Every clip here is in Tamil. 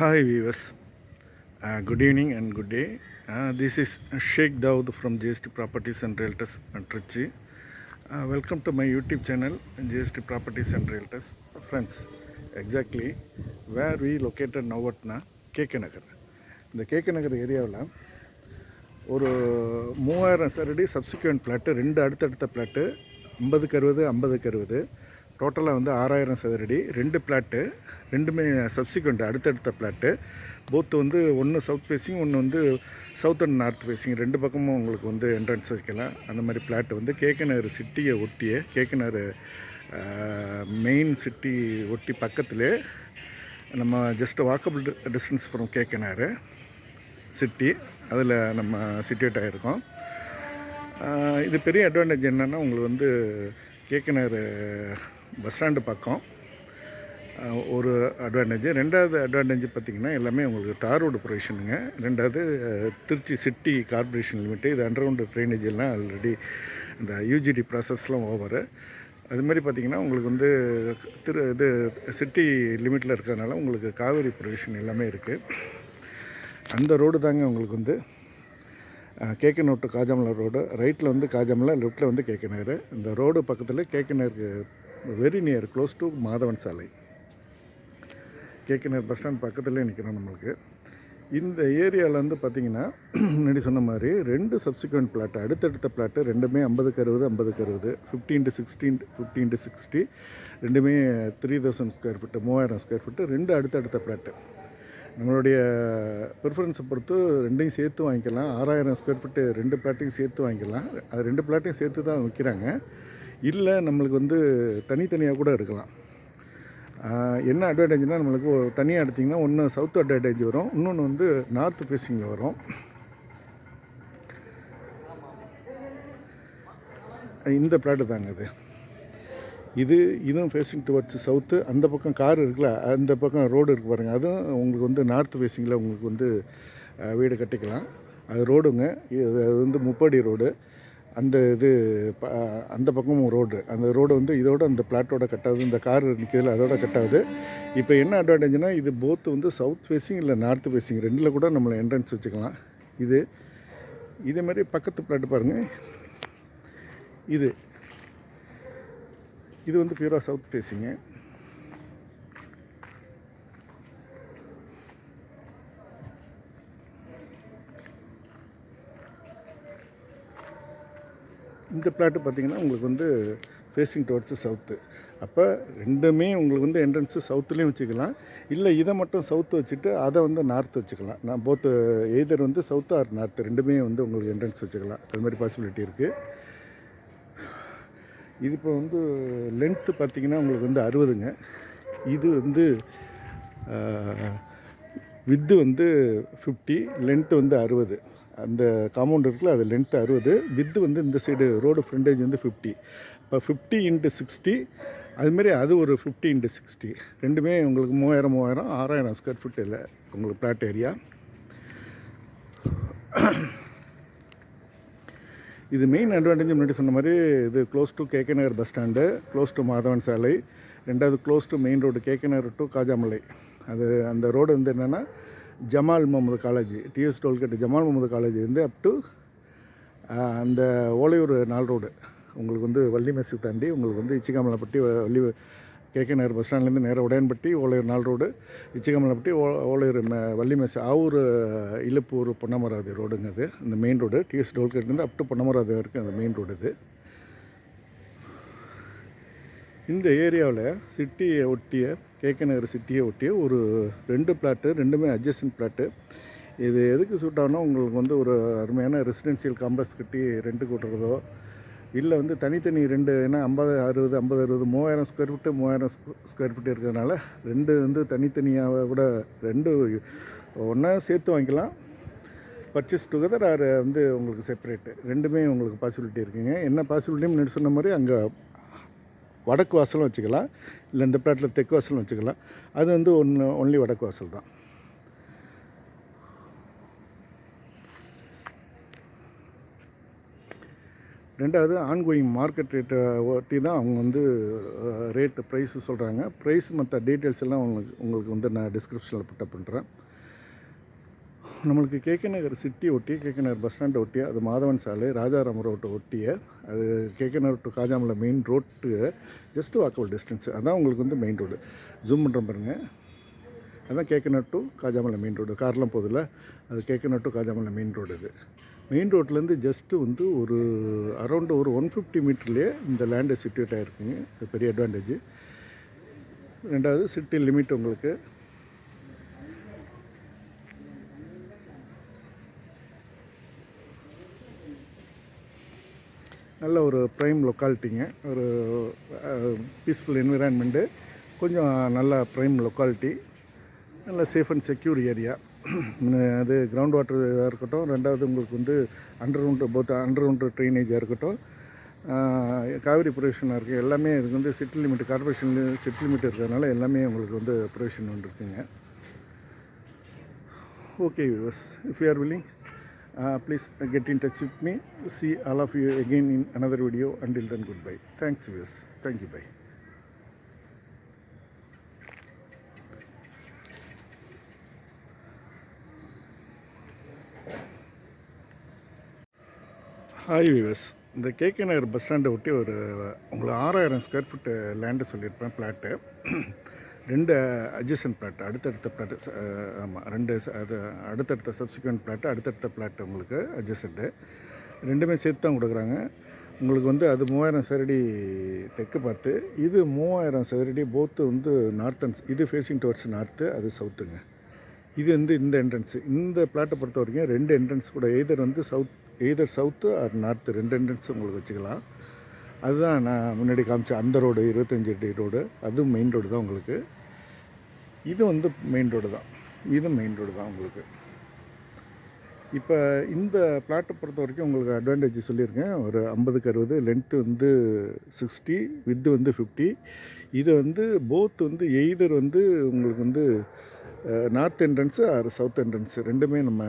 Hi viewers, good evening and good day. This is Sheikh Dawood from GST Properties and Realtors Trichy. Welcome to my YouTube channel GST Properties and Realtors. Friends, exactly where we located now at KK Nagar. இந்த KK நகர் ஏரியாவில் ஒரு 3000 சரடி சப்சிக்வெண்ட் பிளாட்டு, ரெண்டு அடுத்தடுத்த பிளாட்டு, 50க்கு 60 50க்கு 60, டோட்டலாக வந்து 6000 சதுரடி, ரெண்டு பிளாட்டு, ரெண்டுமே சப்சிக்வெண்ட் அடுத்தடுத்த பிளாட்டு. போத்து வந்து ஒன்று சவுத் ஃபேஸிங், ஒன்று வந்து சவுத் அண்ட் நார்த் ஃபேஸிங், ரெண்டு பக்கமும் உங்களுக்கு வந்து என்ட்ரன்ஸ் வைக்கலாம். அந்த மாதிரி பிளாட்டு வந்து கேகே நகர் சிட்டியை ஒட்டியே, கேகே நகர் மெயின் சிட்டி ஒட்டி பக்கத்துலேயே, நம்ம just walkable distance from KK Nagar city, அதில் நம்ம சிட்டுவேட் ஆகிருக்கோம். இது பெரிய அட்வான்டேஜ் என்னென்னா, உங்களுக்கு வந்து கேகே நகர் பஸ் ஸ்டாண்டு பக்கம் ஒரு அட்வான்டேஜ். ரெண்டாவது அட்வான்டேஜ் பார்த்திங்கன்னா, எல்லாமே உங்களுக்கு தார் ரோடு ப்ரொவிஷனுங்க. ரெண்டாவது திருச்சி சிட்டி கார்பரேஷன் லிமிட்டு. இது அண்டர்கிரவுண்டு ட்ரைனேஜ் எல்லாம் ஆல்ரெடி இந்த யூஜிடி ப்ராசஸ்லாம் ஓவரு. அதுமாதிரி பார்த்திங்கன்னா, உங்களுக்கு வந்து இது சிட்டி லிமிட்டில் இருக்கிறதுனால உங்களுக்கு காவேரி ப்ரொவிஷன் எல்லாமே இருக்குது. அந்த ரோடு தாங்க உங்களுக்கு வந்து கேகே நகர் டு காஜாமலா ரோடு. ரைட்டில் வந்து காஜாமலா, லெஃப்ட்டில் வந்து கேகே நகர். இந்த ரோடு பக்கத்தில் கேகே நகருக்கு very near, close to Madhavan சாலை. கேகே நகர் பஸ் ஸ்டாண்ட் பக்கத்துலேயே நிற்கிறோம் நம்மளுக்கு. இந்த ஏரியாவில் வந்து பார்த்திங்கன்னா, முன்னாடி சொன்ன மாதிரி ரெண்டு சப்சிக்வெண்ட் பிளாட்டு, அடுத்தடுத்த பிளாட்டு, ரெண்டுமே 50க்கு 60 50க்கு 60, 50x16 50x60, ரெண்டுமே 3000 ஸ்கொயர் ஃபீட்டு, 3000 ஸ்கொயர் ஃபீட்டு, ரெண்டு அடுத்தடுத்த பிளாட்டு. நம்மளுடைய ப்ரிஃபரன்ஸை பொறுத்து ரெண்டையும் சேர்த்து வாங்கிக்கலாம். 6000 ஸ்கொயர் ஃபீட்டு ரெண்டு பிளாட்டையும் சேர்த்து வாங்கிக்கலாம். அது ரெண்டு பிளாட்டையும் சேர்த்து தான் விற்கிறாங்க. இல்லை நம்மளுக்கு வந்து தனித்தனியாக கூட எடுக்கலாம். என்ன அட்வான்டேஜ்னால், நம்மளுக்கு தனியாக எடுத்திங்கன்னா, ஒன்று சவுத் அட்வான்டேஜ் வரும், இன்னொன்று வந்து நார்த் ஃபேஸிங்கில் வரும். இந்த பிளாட்டு தாங்க இதுவும் ஃபேஸிங் டுவர்ட்ஸ் சவுத்து. அந்த பக்கம் கார் இருக்குல்ல, அந்த பக்கம் ரோடு இருக்குது பாருங்கள், அதுவும் உங்களுக்கு வந்து நார்த் ஃபேஸிங்கில் உங்களுக்கு வந்து வீடு கட்டிக்கலாம். அது ரோடுங்க. அது வந்து முப்படி ரோடு. அந்த அந்த பக்கமும் ரோடு. அந்த ரோடு வந்து இதோட அந்த பிளாட்டோட கட்டாகுது, இந்த கார் நிற்கிறதுல அதோட கட்டாகுது. இப்போ என்ன அட்வான்டேஜ்னால், இது போத்து வந்து சவுத் ஃபேஸிங் இல்லை நார்த் ஃபேஸிங் ரெண்டில் கூட நம்மளை என்ட்ரன்ஸ் வச்சுக்கலாம். இதேமாதிரி பக்கத்து பிளாட்டு பாருங்கள். இது வந்து பியூரா சவுத் ஃபேஸிங்கு. இந்த பிளாட்டு பார்த்திங்கன்னா, உங்களுக்கு வந்து ஃபேஸிங் டுவர்ட்ஸு சவுத்து. அப்போ ரெண்டுமே உங்களுக்கு வந்து என்ட்ரன்ஸு சவுத்துலேயும் வச்சுக்கலாம். இல்லை இதை மட்டும் சவுத்து வச்சுட்டு அதை வந்து நார்த் வச்சுக்கலாம். நான் போத்து எய்தர் வந்து சவுத்து ஆர் நார்த்து ரெண்டுமே வந்து உங்களுக்கு என்ட்ரன்ஸ் வச்சுக்கலாம். அது மாதிரி பாசிபிலிட்டி இருக்குது. இது இப்போ வந்து லென்த்து பார்த்திங்கன்னா, உங்களுக்கு வந்து 60ங்க. இது வந்து வித்து வந்து 50, லென்த்து வந்து 60. அந்த காம்பவுண்ட் இருக்குல்ல, அது லென்த்து 60, வித்து வந்து இந்த சைடு ரோடு ஃப்ரண்டேஜ் வந்து 50. இப்போ 50x60, அதுமாரி அது ஒரு 50x60, ரெண்டுமே உங்களுக்கு 3000 6000 ஸ்கொயர் ஃபீட் இல்லை உங்களுக்கு பிளாட் ஏரியா. இது மெயின் அட்வான்டேஜ் முன்னாடி சொன்ன மாதிரி, இது close to KK Nagar bus stand, close to Madhavan Salai. ரெண்டாவது close to main road KK Nagar to Kajamalai. அந்த ரோடு வந்து என்னென்னா, Jamal Mohammed college, TS tollgate Jamal Mohammed college வந்து அப் டு அந்த ஓலையூர் 4 ரோடு. உங்களுக்கு வந்து வள்ளி மெஸ்ஸு தாண்டி உங்களுக்கு வந்து இச்சிகாமலைப்பட்டி கேகே நகர் பஸ் ஸ்டாண்ட்லேருந்து நேராக உடையன்பட்டி ஓலையூர் 4 ரோடு, இச்சிகாமலைப்பட்டி ஓலையூர் வள்ளி மெஸ் ஆவூர் இழுப்பூர் பொன்னமராவதி ரோடுங்க. அது இந்த மெயின் ரோடு டிஎஸ் டோல்கேட்லேருந்து அப் டு பொன்னமராவதி வரைக்கும் அந்த மெயின் ரோடு. இந்த ஏரியாவில் சிட்டியை ஒட்டிய, கேகே நகர் சிட்டியை ஒட்டிய ஒரு ரெண்டு பிளாட்டு, ரெண்டுமே அட்ஜஸ்டன்ட் பிளாட்டு. இது எதுக்கு சூட் ஆகுனா, உங்களுக்கு வந்து ஒரு அருமையான ரெசிடென்ஷியல் காம்ப்ளெக்ஸ் கட்டி ரெண்டு கூட்டுறதோ, இல்லை வந்து தனித்தனி ரெண்டு, ஏன்னா 50 60 50 60 3000 ஸ்கொயர் ஃபீட்டு 3000 ஸ்கொயர் ஃபீட்டு இருக்கிறதுனால ரெண்டு வந்து தனித்தனியாக கூட ரெண்டு ஒன்றா சேர்த்து வாங்கிக்கலாம். பர்ச்சேஸ் டுகெதர் ஆர் வந்து உங்களுக்கு செப்பரேட்டு, ரெண்டுமே உங்களுக்கு பாசிபிலிட்டி இருக்குங்க. என்ன பாசிபிலிட்டின்னு முன்னாடி சொன்ன மாதிரி, அங்கே வடக்கு வாசலும் வச்சுக்கலாம், இல்லை இந்த பிளாட்டில் தெற்கு வாசலும் வச்சுக்கலாம். அது வந்து ஒன்லி வடக்கு வாசல் தான். ரெண்டாவது ஆன்கோயிங் மார்க்கெட் ரேட்டை ஒட்டி தான் அவங்க வந்து ரேட்டு ப்ரைஸு சொல்கிறாங்க. ப்ரைஸ் மற்ற டீட்டெயில்ஸ் எல்லாம் உங்களுக்கு வந்து நான் டிஸ்கிரிப்ஷனில் புட்டப் பண்ணுறேன். நம்மளுக்கு கேகே நகர் சிட்டி ஒட்டி, கேகே நகர் பஸ் ஸ்டாண்டை ஒட்டிய, அது மாதவன் சாலை ராஜாராம் ரோட்டை ஒட்டிய, அது KK Nagar to Kajamalai main road just walkable distance. அதான் உங்களுக்கு வந்து மெயின் ரோடு. ஜூம் பண்ணுற பாருங்கள், அதுதான் KK Nagar to Kajamalai main road. கார்லாம் போதில்ல, அது KK Nagar to Kajamalai main road. இது மெயின் ரோட்லேருந்து ஜஸ்ட்டு வந்து ஒரு அரௌண்டு ஒரு 150 மீட்டர்லேயே இந்த லேண்டு சிட்யூட் ஆகிருக்குங்க. அது பெரிய அட்வான்டேஜ். ரெண்டாவது சிட்டி லிமிட் உங்களுக்கு. நல்ல ஒரு ப்ரைம் லொக்காலிட்டிங்க. ஒரு பீஸ்ஃபுல் என்விரான்மெண்ட்டு, கொஞ்சம் நல்ல ப்ரைம் லொக்காலிட்டி, நல்ல சேஃப் அண்ட் செக்யூர் ஏரியா. அது கிரவுண்ட் வாட்டர் இதாக இருக்கட்டும், ரெண்டாவது உங்களுக்கு வந்து அண்டர் ட்ரைனேஜாக இருக்கட்டும், காவிரி ப்ரொவிஷனாக இருக்குது. எல்லாமே இதுக்கு வந்து city limit, corporation city limit இருக்கிறதுனால எல்லாமே உங்களுக்கு வந்து ப்ரொவிஷன் வந்துருக்குங்க. Okay viewers, if you are willing, please get in touch with me. See all of you again in another video. Until then, goodbye. Thanks viewers. Thank you. Bye. Hi viewers, இந்த கேகே நகர் பஸ் ஸ்டாண்டை ஒட்டி ஒரு உங்களுக்கு 6000 ஸ்கொயர் ஃபீட்டு லேண்டு சொல்லியிருப்பேன். பிளாட்டு 2 அட்ஜசன்ட் பிளாட்டு, அடுத்தடுத்த பிளாட்டு. ஆமாம், 2 அது அடுத்தடுத்த சப்சிக்வெண்ட் பிளாட்டு, அடுத்தடுத்த பிளாட்டு உங்களுக்கு அட்ஜசண்ட்டு. ரெண்டுமே சேர்த்து தான் கொடுக்குறாங்க உங்களுக்கு. வந்து அது 3000 சதுரடி தெற்கு பார்த்து, இது 3000 சதுரடி போத்து வந்து நார்த் அண்ட் இது ஃபேஸிங் டுவர்ட்ஸ் நார்த்து, அது சவுத்துங்க. இது வந்து இந்த என்ட்ரன்ஸு. இந்த பிளாட்டை பொறுத்த வரைக்கும் 2 என்ட்ரன்ஸ் கூட, either south or north, 2 entrance உங்களுக்கு வச்சுக்கலாம். அதுதான் நான் முன்னாடி காமிச்சேன் அந்த ரோடு, 25 அடி ரோடு, அதுவும் மெயின் ரோடு தான் உங்களுக்கு. இது வந்து மெயின் ரோடு தான், இது மெயின் ரோடு தான் உங்களுக்கு. இப்போ இந்த பிளாட்டை பொறுத்த வரைக்கும் உங்களுக்கு அட்வான்டேஜ் சொல்லியிருக்கேன். ஒரு 50க்கு 60, லென்த்து வந்து 60, வித்து வந்து 50. இது வந்து போத் வந்து எய்தர் வந்து உங்களுக்கு வந்து north entrance or south entrance ரெண்டுமே நம்ம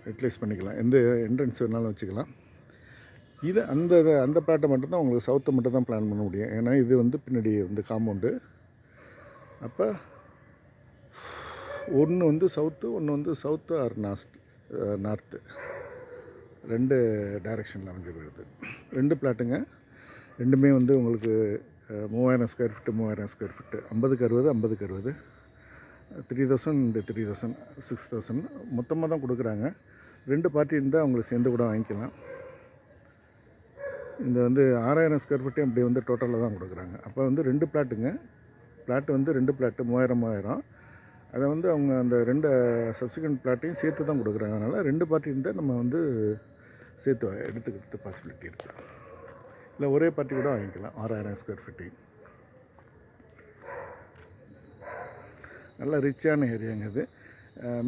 யூட்டிலைஸ் பண்ணிக்கலாம். எந்த என்ட்ரன்ஸ் வேணாலும் வச்சுக்கலாம். இது அந்த பிளாட்டை மட்டும்தான் உங்களுக்கு சவுத்தை மட்டும் தான் பிளான் பண்ண முடியும். ஏன்னா இது வந்து பின்னாடி வந்து காம்பவுண்டு. அப்போ ஒன்று வந்து சவுத்து, ஒன்று வந்து சவுத்து ஆர் நார்த்து, 2 டைரெக்ஷனில் அமைஞ்சு போயிடுது. 2 பிளாட்டுங்க, ரெண்டுமே வந்து உங்களுக்கு 3000 ஸ்கொயர் ஃபீட்டு, 3000 ஸ்கொயர் ஃபீட்டு, 50க்கு 60, 50க்கு 60, 3000 and 3000, 6000 மொத்தமாக தான் கொடுக்குறாங்க. 2 பார்ட்டி இருந்தால் அவங்களுக்கு சேர்ந்து கூட வாங்கிக்கலாம். இந்த வந்து 6000 ஸ்கொயர் ஃபீட்டே அப்படி வந்து டோட்டலாக தான் கொடுக்குறாங்க. அப்போ வந்து 2 பிளாட்டுங்க. பிளாட்டு வந்து 2 பிளாட்டு 3000. அதை வந்து அவங்க அந்த 2 சப்சிக்வெண்ட் பிளாட்டையும் சேர்த்து தான் கொடுக்குறாங்க. அதனால் 2 பார்ட்டி இருந்தால் நம்ம வந்து சேர்த்து எடுத்துக்கிறது பாசிபிலிட்டி இருக்குது. இல்லை ஒரே பார்ட்டி கூட வாங்கிக்கலாம் 6000 ஸ்கொயர் ஃபீட்டு. நல்லா ரிச்சான ஏரியாங்க இது.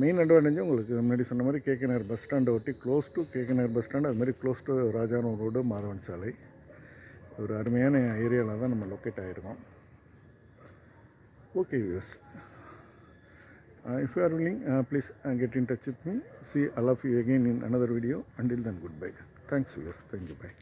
மெயின் அட்வான்டேஜும் உங்களுக்கு முன்னாடி சொன்ன மாதிரி கேகே நகர் பஸ் ஸ்டாண்டை ஒட்டி, close to KK Nagar bus stand, அது மாதிரி close to Rajaram road, Madhavan சாலை, ஒரு அருமையான ஏரியாவில் தான் நம்ம லொக்கேட் ஆகிருக்கோம். Okay viewers, if you are willing, please get in touch with me. See all of you again in another video. Until then, goodbye. Thanks viewers. Thank you. Bye.